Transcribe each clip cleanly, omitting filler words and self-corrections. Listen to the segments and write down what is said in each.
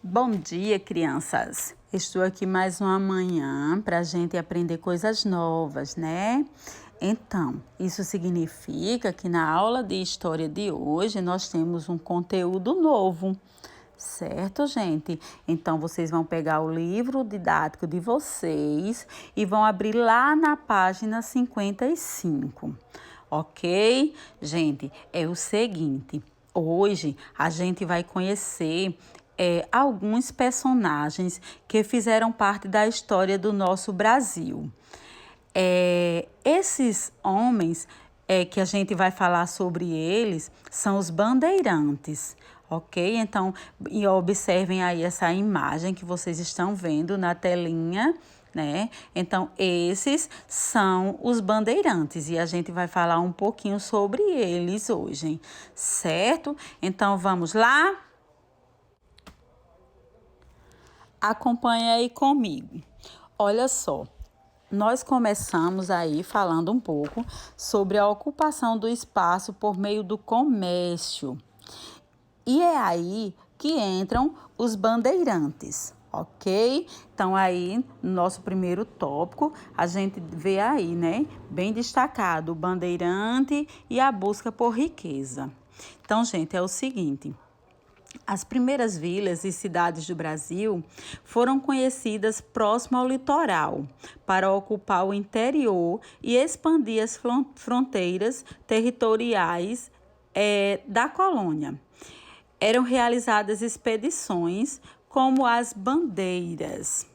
Bom dia, crianças! Estou aqui mais uma manhã para a gente aprender coisas novas, né? Então, isso significa que na aula de história de hoje nós temos um conteúdo novo, certo, gente? Então, vocês vão pegar o livro didático de vocês e vão abrir lá na página 55, ok? Gente, é o seguinte, hoje a gente vai conhecer alguns personagens que fizeram parte da história do nosso Brasil. Esses homens que a gente vai falar sobre eles são os bandeirantes, ok? Então, observem aí essa imagem que vocês estão vendo na telinha, né? Então, esses são os bandeirantes e a gente vai falar um pouquinho sobre eles hoje, certo? Então, vamos lá? Acompanhe aí comigo. Olha só, nós começamos aí falando um pouco sobre a ocupação do espaço por meio do comércio. E é aí que entram os bandeirantes, ok? Então aí, no nosso primeiro tópico, a gente vê aí, né, bem destacado o bandeirante e a busca por riqueza. Então, gente, é o seguinte: as primeiras vilas e cidades do Brasil foram conhecidas próximo ao litoral, para ocupar o interior e expandir as fronteiras territoriais da colônia. Eram realizadas expedições como as bandeiras.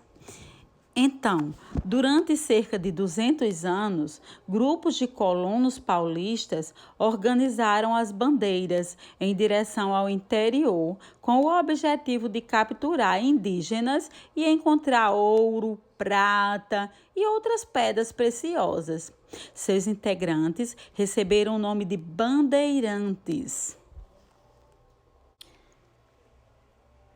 Então, durante cerca de 200 anos, grupos de colonos paulistas organizaram as bandeiras em direção ao interior, com o objetivo de capturar indígenas e encontrar ouro, prata e outras pedras preciosas. Seus integrantes receberam o nome de bandeirantes.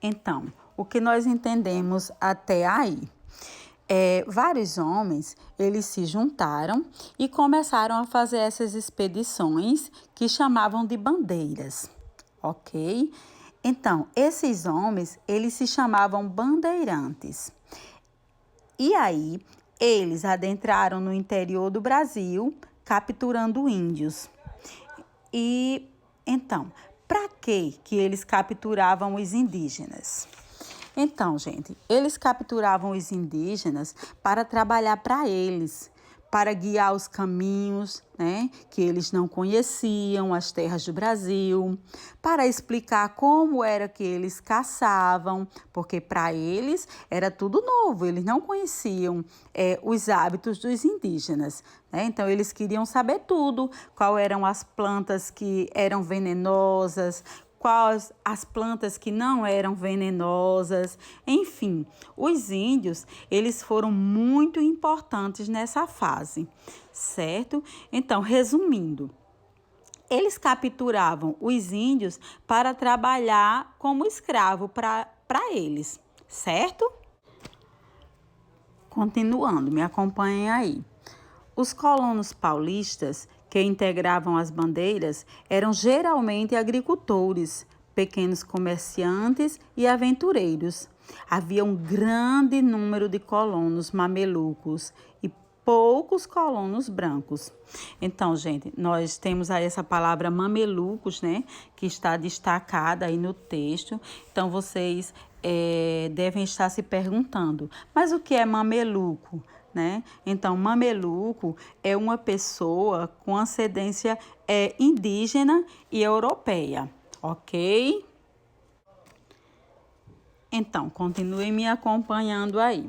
Então, o que nós entendemos até aí? Vários homens, eles se juntaram e começaram a fazer essas expedições que chamavam de bandeiras, ok? Então, esses homens, eles se chamavam bandeirantes. E aí, eles adentraram no interior do Brasil, capturando índios. E, então, para que eles capturavam os indígenas? Então, gente, eles capturavam os indígenas para trabalhar para eles, para guiar os caminhos, né, que eles não conheciam, as terras do Brasil, para explicar como era que eles caçavam, porque para eles era tudo novo, eles não conheciam os hábitos dos indígenas, né? Então, eles queriam saber tudo, quais eram as plantas que eram venenosas, quais as plantas que não eram venenosas, enfim, os índios, eles foram muito importantes nessa fase, certo? Então, resumindo, eles capturavam os índios para trabalhar como escravo para eles, certo? Continuando, me acompanhem aí. Os colonos paulistas que integravam as bandeiras eram geralmente agricultores, pequenos comerciantes e aventureiros. Havia um grande número de colonos mamelucos e poucos colonos brancos. Então, gente, nós temos aí essa palavra mamelucos, né, que está destacada aí no texto. Então, vocês devem estar se perguntando, mas o que é mameluco? Né? Então, mameluco é uma pessoa com ascendência indígena e europeia, ok? Então, continue me acompanhando aí.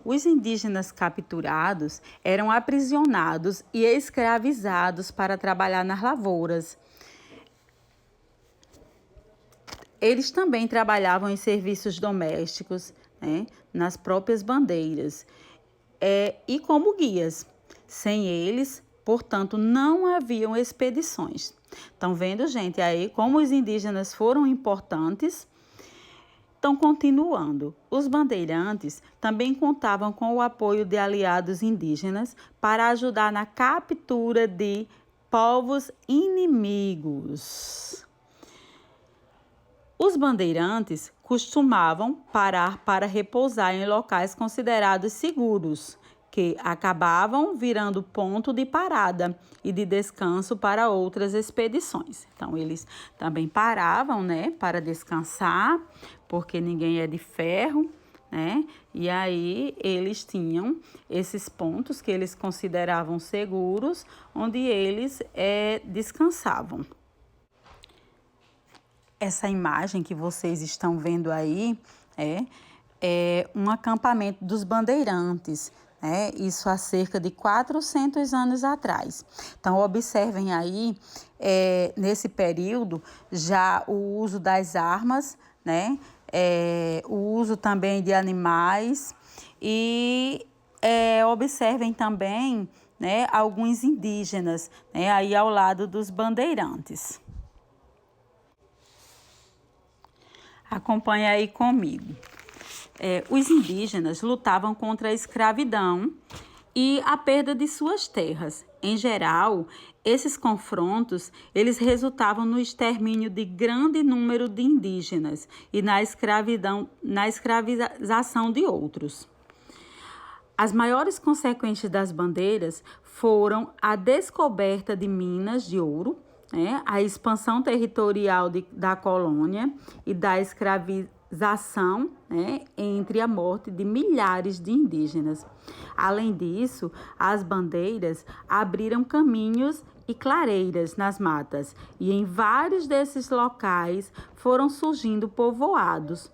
Os indígenas capturados eram aprisionados e escravizados para trabalhar nas lavouras. Eles também trabalhavam em serviços domésticos, né, nas próprias bandeiras. E como guias. Sem eles, portanto, não haviam expedições. Estão vendo, gente, aí como os indígenas foram importantes? Estão continuando. Os bandeirantes também contavam com o apoio de aliados indígenas para ajudar na captura de povos inimigos. Os Os bandeirantes costumavam parar para repousar em locais considerados seguros, que acabavam virando ponto de parada e de descanso para outras expedições. Então, eles também paravam, né, para descansar, porque ninguém é de ferro, né? E aí eles tinham esses pontos que eles consideravam seguros, onde eles descansavam. Essa imagem que vocês estão vendo aí é um acampamento dos bandeirantes, né? Isso há cerca de 400 anos atrás. Então, observem aí, nesse período, já o uso das armas, né? O uso também de animais e observem também, né, alguns indígenas, né, aí ao lado dos bandeirantes. Acompanhe aí comigo. Os indígenas lutavam contra a escravidão e a perda de suas terras. Em geral, esses confrontos eles resultavam no extermínio de grande número de indígenas e na escravização de outros. As maiores consequências das bandeiras foram a descoberta de minas de ouro, né, a expansão territorial da colônia e da escravização, né, entre a morte de milhares de indígenas. Além disso, as bandeiras abriram caminhos e clareiras nas matas, e em vários desses locais foram surgindo povoados,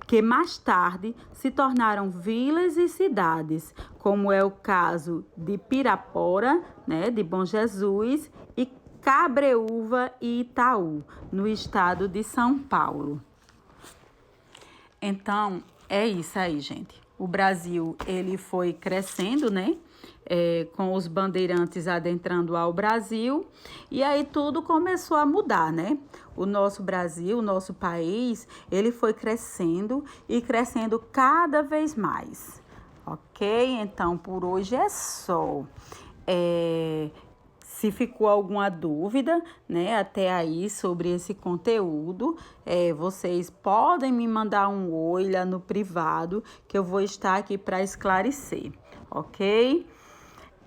que mais tarde se tornaram vilas e cidades, como é o caso de Pirapora, né, de Bom Jesus, e Cabreúva e Itaú, no estado de São Paulo. Então, é isso aí, gente. O Brasil, ele foi crescendo, né? Com os bandeirantes adentrando ao Brasil, e aí tudo começou a mudar, né? O nosso Brasil, o nosso país, ele foi crescendo e crescendo cada vez mais, ok? Então, por hoje é só. Se ficou alguma dúvida, né, até aí sobre esse conteúdo, vocês podem me mandar um oi lá no privado, que eu vou estar aqui para esclarecer, ok?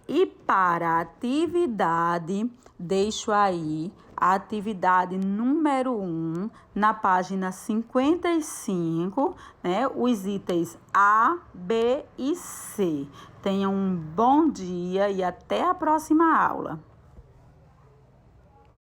E para a atividade, deixo aí a atividade número 1 na página 55, né? Os itens A, B e C. Tenham um bom dia e até a próxima aula.